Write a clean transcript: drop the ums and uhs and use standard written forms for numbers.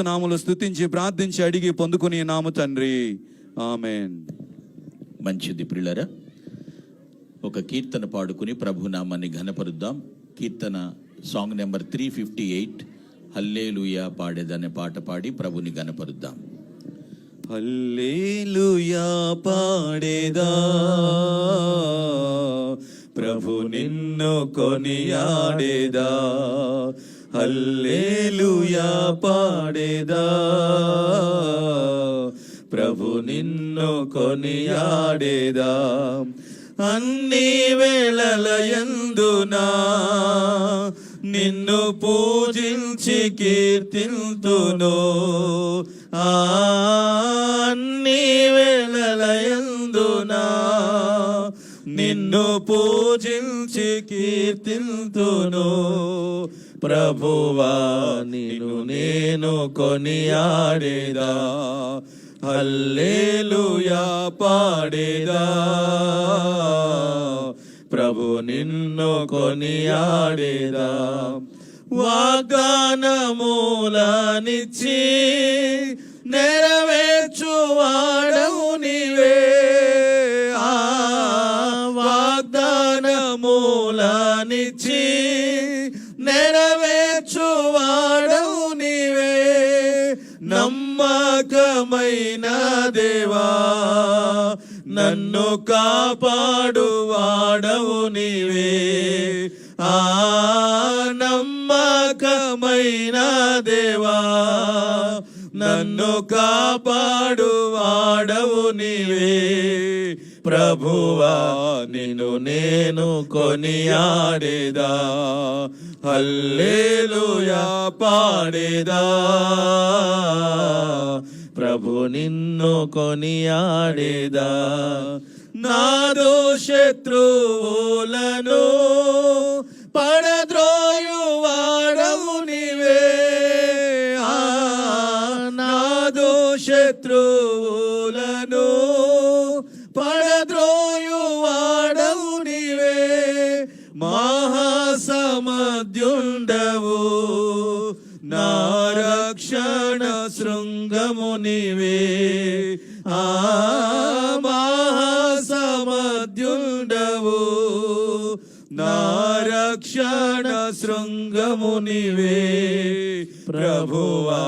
యేసుక్రీస్తు నామములో స్తుతించి ప్రార్థించి అడిగి పొందుకుని నాము తండ్రి, ఆమేన్. మంచిది ప్రియులారా, ఒక కీర్తన పాడుకుని ప్రభు నామాన్ని ఘనపరుద్దాం. కీర్తన సాంగ్ నెంబర్ 358, హల్లెలూయా పాడేదనే పాట పాడి ప్రభుని ఘనపరుద్దాం. హల్లెలూయా పాడేదా, ప్రభు నిన్ను కొనియాడేదా. హల్లెలూయా పాడేదా, ప్రభు నిన్ను కొనియాడేదా. అన్ని వేళలయందునా నిన్ను పూజించి కీర్తింతును. అన్ని వేళలయందునా నిన్ను పూజించి కీర్తింతును. ప్రభువా నిన్ను నేను కొనియాడేదా, హల్లెలూయా పాడేదా. ప్రభు నిన్ను కొనియాడేదా. వాగ్దానములనిచ్చి నెరవేర్చువాడవు నీవే. వాగ్దానములనిచ్చి నెరవేర్చువాడవు నీవే. నమ్మకమైన దేవా, నన్ను కాపాడువాడవు నీవే. నమ్మకమైన దేవా, నన్ను కాపాడువాడవు నీవే. ప్రభువా నిన్ను నేను కొనియాడేదా, హల్లెలూయా పాడేదా. ప్రభు నిన్ను కొనియాడేదా. నాదో శత్రువులను పడద్రోయువాడవు నీవే. నాదో శత్రువులను పడద్రోయువాడవు నీవే. మహాసమధ్యుండవు, నా రక్షణ శృంగము నీవే. మహాసమధ్యుండవు, నా రక్షణ శృంగము నీవే. ప్రభువా